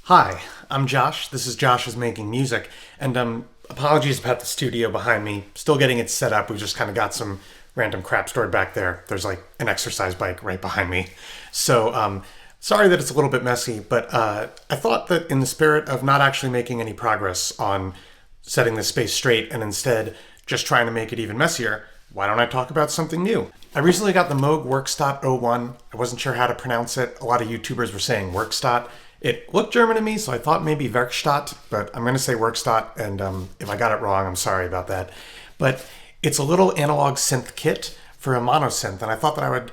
Hi, I'm Josh. This is Josh is Making Music, and apologies about the studio behind me. Still getting it set up. We just kind of got some random crap stored back there. There's like an exercise bike right behind me. So, sorry that it's a little bit messy, but I thought that in the spirit of not actually making any progress on setting this space straight and instead just trying to make it even messier, why don't I talk about something new? I recently got the Moog Werkstatt-01. I wasn't sure how to pronounce it. A lot of YouTubers were saying Werkstatt. It looked German to me, so I thought maybe Werkstatt, but I'm going to say Werkstatt, and if I got it wrong, I'm sorry about that. But it's a little analog synth kit for a monosynth, and I thought that I would,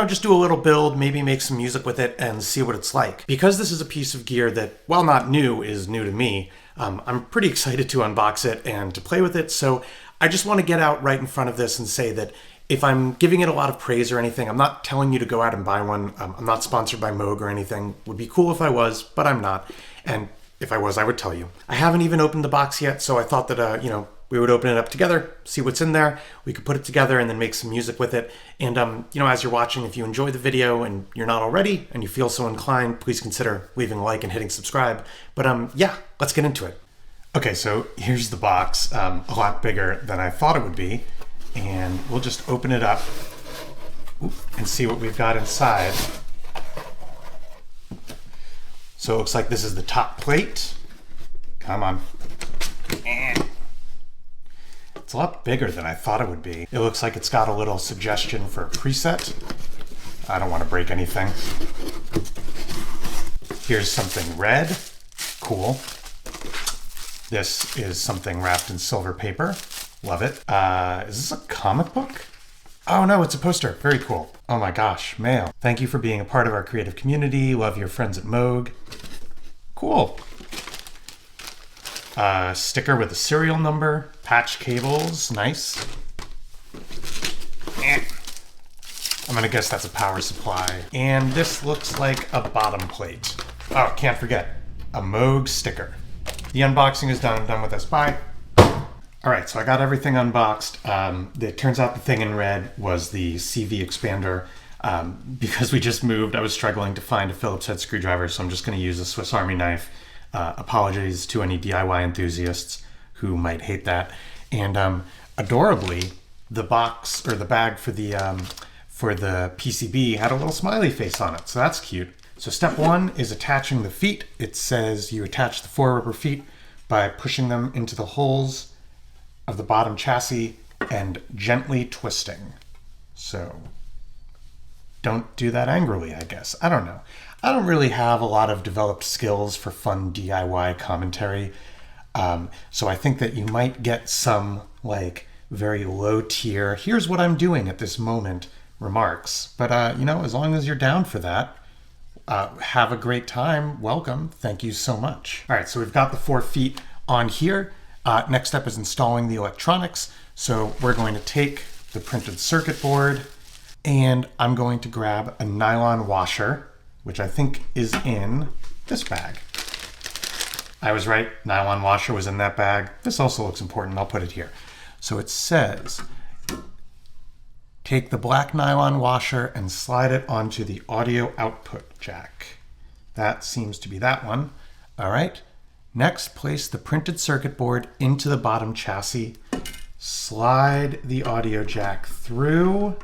just do a little build, maybe make some music with it, and see what it's like. Because this is a piece of gear that, while not new, is new to me, I'm pretty excited to unbox it and to play with it, so I just want to get out right in front of this and say that if I'm giving it a lot of praise or anything, I'm not telling you to go out and buy one. I'm not sponsored by Moog or anything. Would be cool if I was, but I'm not. And if I was, I would tell you. I haven't even opened the box yet, so I thought that, we would open it up together, see what's in there. We could put it together and then make some music with it. And, as you're watching, if you enjoy the video and you're not already and you feel so inclined, please consider leaving a like and hitting subscribe. But, yeah, let's get into it. Okay, so here's the box, a lot bigger than I thought it would be. And we'll just open it up and see what we've got inside. So it looks like this is the top plate. Come on. It's a lot bigger than I thought it would be. It looks like it's got a little suggestion for a preset. I don't want to break anything. Here's something red. Cool. This is something wrapped in silver paper. Love it. Is this a comic book? Oh no, it's a poster. Very cool. Oh my gosh, mail. Thank you for being a part of our creative community. Love your friends at Moog. Cool. Sticker with a serial number. Patch cables. Nice. I'm gonna guess that's a power supply. And this looks like a bottom plate. Oh, can't forget. A Moog sticker. The unboxing is done. I'm done with this. Bye. All right, so I got everything unboxed. It turns out the thing in red was the CV expander. Because we just moved, I was struggling to find a Phillips head screwdriver, so I'm just going to use a Swiss Army knife. Apologies to any DIY enthusiasts who might hate that. And adorably, the box or the bag for the PCB had a little smiley face on it, so that's cute. So step one is attaching the feet. It says you attach the 4 rubber feet by pushing them into the holes of the bottom chassis and gently twisting. So don't do that angrily, I guess. I don't know. I don't really have a lot of developed skills for fun DIY commentary. So I think that you might get some like very low tier, here's what I'm doing at this moment remarks. But, as long as you're down for that, have a great time. Welcome. Thank you so much. All right, so we've got the 4 feet on here. Next step is installing the electronics. So we're going to take the printed circuit board and I'm going to grab a nylon washer, which I think is in this bag. I was right, nylon washer was in that bag. This also looks important, I'll put it here. So it says, take the black nylon washer and slide it onto the audio output jack. That seems to be that one. All right. Next, place the printed circuit board into the bottom chassis. Slide the audio jack through.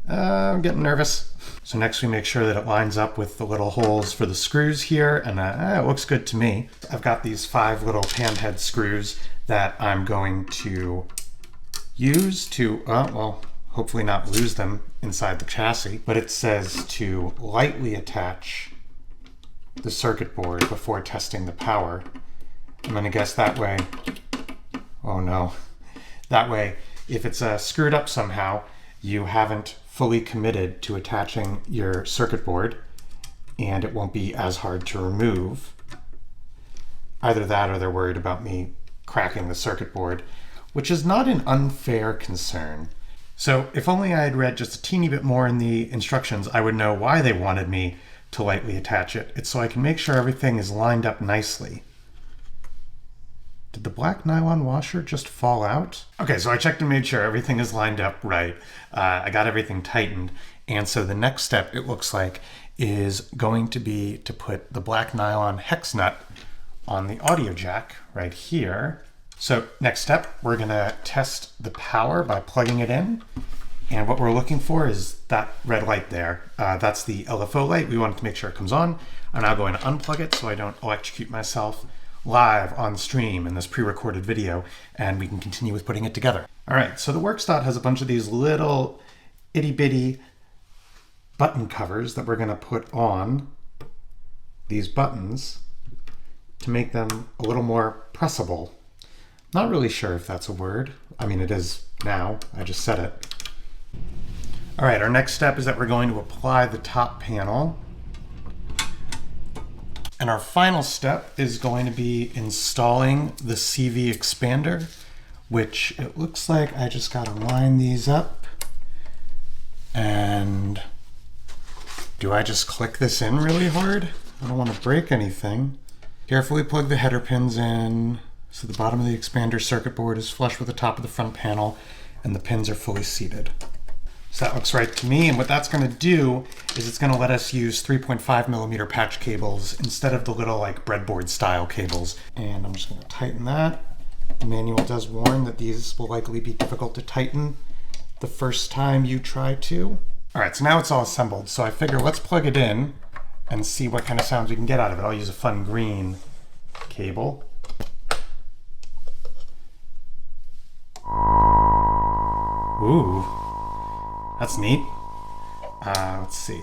I'm getting nervous. So next we make sure that it lines up with the little holes for the screws here, and it looks good to me. I've got these 5 little pan head screws that I'm going to use to, hopefully not lose them inside the chassis, but it says to lightly attach the circuit board before testing the power. I'm going to guess that way. Oh no. That way, if it's screwed up somehow, you haven't fully committed to attaching your circuit board and it won't be as hard to remove. Either that or they're worried about me cracking the circuit board, which is not an unfair concern. So if only I had read just a teeny bit more in the instructions, I would know why they wanted me to lightly attach it. It's so I can make sure everything is lined up nicely. Did the black nylon washer just fall out? Okay, so I checked and made sure everything is lined up right. I got everything tightened. And so the next step, it looks like, is going to be to put the black nylon hex nut on the audio jack right here. So next step, we're gonna test the power by plugging it in. And what we're looking for is that red light there. That's the LFO light. We want to make sure it comes on. I'm now going to unplug it so I don't electrocute myself live on stream in this pre-recorded video, and we can continue with putting it together. All right, so the Werkstatt has a bunch of these little itty-bitty button covers that we're gonna put on these buttons to make them a little more pressable. Not really sure if that's a word. I mean, it is now, I just said it. All right, our next step is that we're going to apply the top panel. And our final step is going to be installing the CV expander, which it looks like I just gotta line these up. And do I just click this in really hard? I don't want to break anything. Carefully plug the header pins in so the bottom of the expander circuit board is flush with the top of the front panel and the pins are fully seated. So that looks right to me, and what that's going to do is it's going to let us use 3.5mm patch cables instead of the little like breadboard style cables. And I'm just going to tighten that. The manual does warn that these will likely be difficult to tighten the first time you try to. All right, so now it's all assembled. So I figure let's plug it in and see what kind of sounds we can get out of it. I'll use a fun green cable. Ooh. That's neat. Let's see.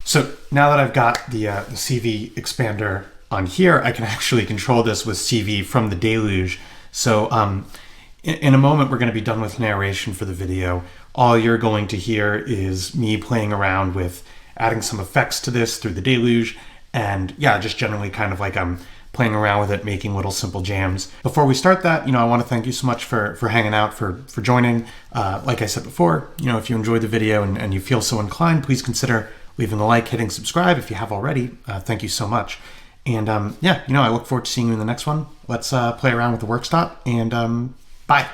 So now that I've got the CV expander on here, I can actually control this with CV from the Deluge. So in a moment, we're going to be done with narration for the video. All you're going to hear is me playing around with adding some effects to this through the Deluge. And yeah, just generally kind of like I'm playing around with it, making little simple jams. Before we start that, I want to thank you so much for hanging out, for joining. Like I said before, if you enjoyed the video and you feel so inclined, please consider leaving a like, hitting subscribe if you have already. Thank you so much. And yeah, I look forward to seeing you in the next one. Let's play around with the Werkstatt, and bye.